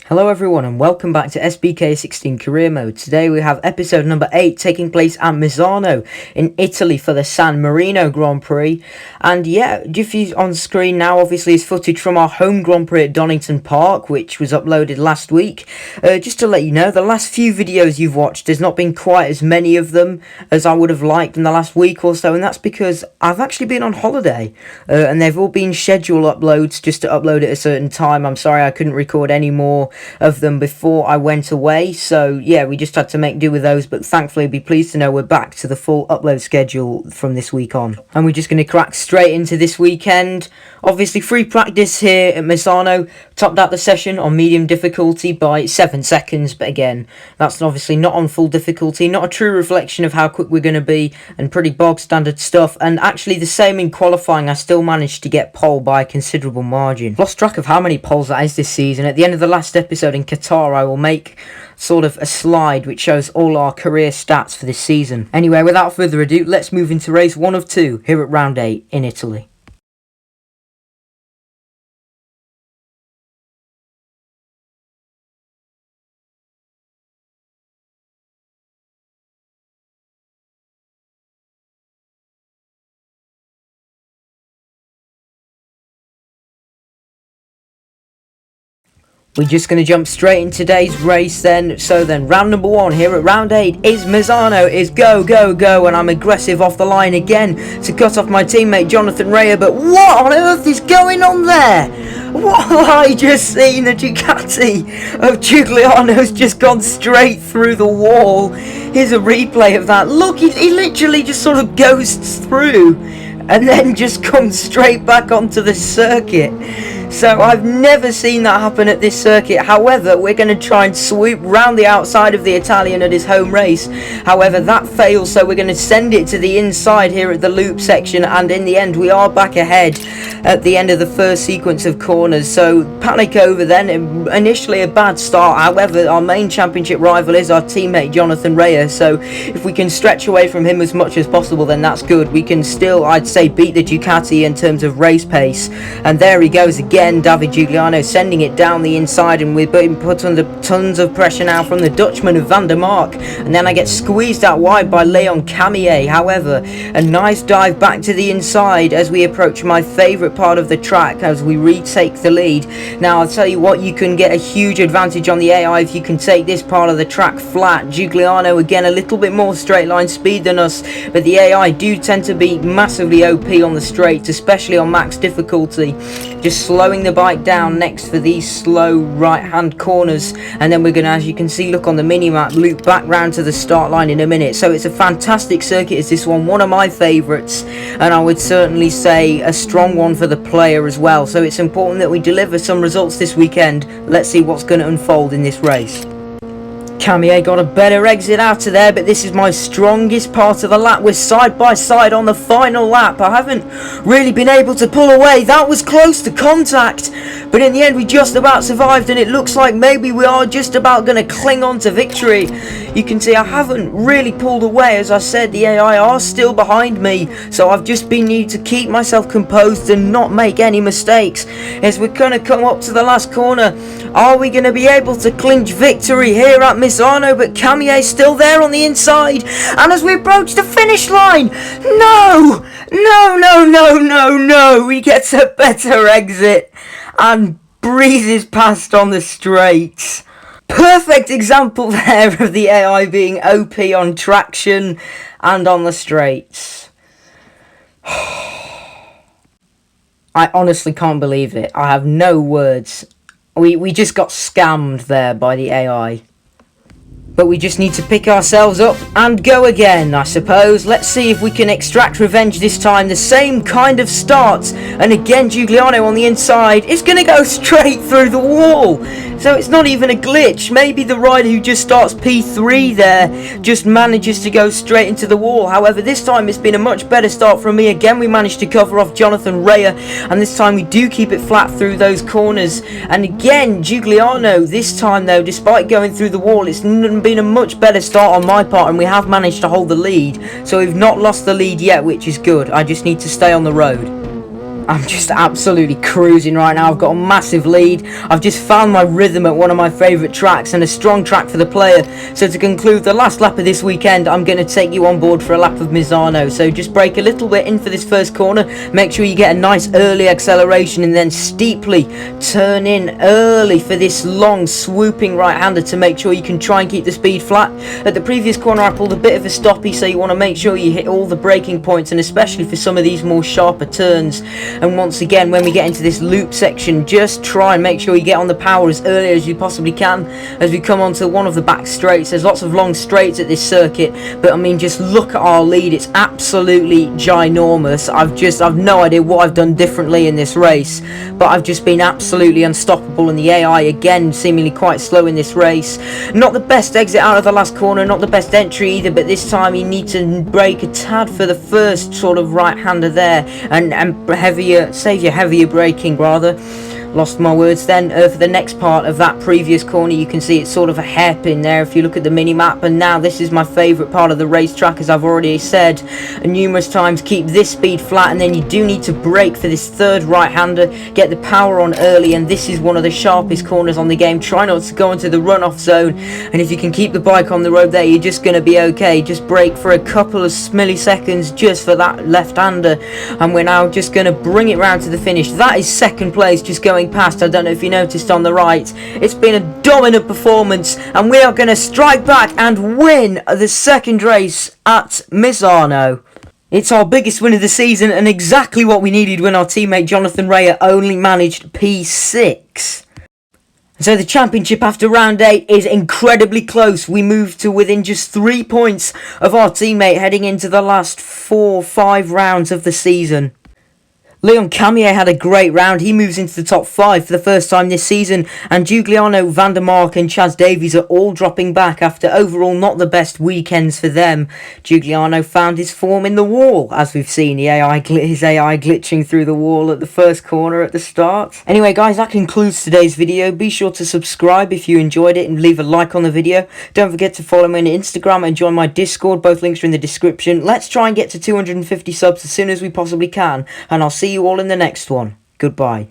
Hello everyone and welcome back to SBK16 Career Mode. Today we have episode number 8 taking place at Misano in Italy for the San Marino Grand Prix. And yeah, if you on screen now obviously is footage from our home Grand Prix at Donington Park, which was uploaded last week. Just to let you know, the last few videos you've watched, there's not been quite as many of them as I would have liked in the last week or so, and that's because I've actually been on holiday and they've all been scheduled uploads just to upload at a certain time. I'm sorry I couldn't record any more of them before I went away, so yeah, we just had to make do with those, but thankfully be pleased to know we're back to the full upload schedule from this week on, and we're just going to crack straight into this weekend. Obviously free practice here at Misano, topped out the session on medium difficulty by 7 seconds, but again, that's obviously not on full difficulty, not a true reflection of how quick we're going to be, and pretty bog standard stuff. And actually the same in qualifying, I still managed to get pole by a considerable margin. Lost track of how many poles that is this season. At the end of the last episode in Qatar, I will make sort of a slide which shows all our career stats for this season. Anyway, without further ado, let's move into race 1 of 2 here at round 8 in Italy. We're just going to jump straight in today's race then. So then, round number 1 here at round 8 is Misano. Is go, go, go, and I'm aggressive off the line again to cut off my teammate Jonathan Rea. But what on earth is going on there? What have I just seen? The Ducati of Giuliano's just gone straight through the wall. Here's a replay of that. Look, he literally just sort of ghosts through and then just comes straight back onto the circuit. So I've never seen that happen at this circuit. However, we're going to try and swoop round the outside of the Italian at his home race. However, that fails, so we're going to send it to the inside here at the loop section, and in the end we are back ahead at the end of the first sequence of corners. So panic over then. Initially a bad start, however our main championship rival is our teammate Jonathan Rea, so if we can stretch away from him as much as possible, then that's good. We can still, I'd say, beat the Ducati in terms of race pace. And there he goes again, David Giuliano sending it down the inside, and we're being put under tons of pressure now from the Dutchman of Van der Mark, and then I get squeezed out wide by Leon Camier. However, a nice dive back to the inside as we approach my favourite part of the track as we retake the lead. Now I'll tell you what, you can get a huge advantage on the AI if you can take this part of the track flat. Giuliano again a little bit more straight line speed than us, but the AI do tend to be massively OP on the straights, especially on max difficulty. Just slowing the bike down next for these slow right hand corners, and then we're going to, as you can see, look on the mini map, loop back round to the start line in a minute. So it's a fantastic circuit, is this one of my favourites, and I would certainly say a strong one for the player as well. So it's important that we deliver some results this weekend. Let's see what's going to unfold in this race. Camier got a better exit out of there, but this is my strongest part of the lap. We're side by side on the final lap. I haven't really been able to pull away. That was close to contact, but in the end we just about survived, and it looks like maybe we are just about going to cling on to victory. You can see I haven't really pulled away. As I said, the AI are still behind me, so I've just been needing to keep myself composed and not make any mistakes. As we're going to come up to the last corner, are we going to be able to clinch victory here at Misano? But Camier's still there on the inside, and as we approach the finish line, no, he gets a better exit and breezes past on the straights. Perfect example there of the AI being OP on traction and on the straights. I honestly can't believe it. I have no words. We just got scammed there by the AI. But we just need to pick ourselves up and go again, I suppose. Let's see if we can extract revenge this time. The same kind of start. And again, Giuliano on the inside is going to go straight through the wall. So it's not even a glitch. Maybe the rider who just starts P3 there just manages to go straight into the wall. However, this time it's been a much better start from me. Again, we managed to cover off Jonathan Rea, and this time we do keep it flat through those corners. And again, Giuliano, this time though, despite going through the wall, it's been a much better start on my part, and we have managed to hold the lead. So we've not lost the lead yet, which is good. I just need to stay on the road. I'm just absolutely cruising right now. I've got a massive lead. I've just found my rhythm at one of my favourite tracks, and a strong track for the player. So to conclude the last lap of this weekend, I'm going to take you on board for a lap of Misano. So just brake a little bit in for this first corner. Make sure you get a nice early acceleration, and then steeply turn in early for this long swooping right-hander to make sure you can try and keep the speed flat. At the previous corner, I pulled a bit of a stoppie, so you want to make sure you hit all the braking points, and especially for some of these more sharper turns. And once again, when we get into this loop section, just try and make sure you get on the power as early as you possibly can as we come onto one of the back straights. There's lots of long straights at this circuit, but I mean, just look at our lead. It's absolutely ginormous. I've no idea what I've done differently in this race, but I've just been absolutely unstoppable, and the AI again seemingly quite slow in this race. Not the best exit out of the last corner, not the best entry either, but this time you need to brake a tad for the first sort of right-hander there, and save your heavier braking rather. Lost my words then. For the next part of that previous corner, you can see it's sort of a hairpin there if you look at the mini map, and now this is my favourite part of the racetrack, as I've already said numerous times. Keep this speed flat, and then you do need to brake for this third right-hander, get the power on early, and this is one of the sharpest corners on the game. Try not to go into the runoff zone, and if you can keep the bike on the road there, you're just going to be okay. Just brake for a couple of milliseconds just for that left-hander, and we're now just going to bring it round to the finish. That is second place, just going past. I don't know if you noticed on the right. It's been a dominant performance, and we are going to strike back and win the second race at Misano. It's our biggest win of the season, and exactly what we needed when our teammate Jonathan Rea only managed P6. So the championship after round 8 is incredibly close. We moved to within just 3 points of our teammate heading into the last 4-5 rounds of the season. Leon Camier had a great round. He moves into the top 5 for the first time this season, and Giuliano, Van der Mark and Chaz Davies are all dropping back after overall not the best weekends for them. Giuliano found his form in the wall, as we've seen his AI glitching through the wall at the first corner at the start. Anyway guys, that concludes today's video. Be sure to subscribe if you enjoyed it, and leave a like on the video. Don't forget to follow me on Instagram and join my Discord. Both links are in the description. Let's try and get to 250 subs as soon as we possibly can, and I'll see you all in the next one. Goodbye.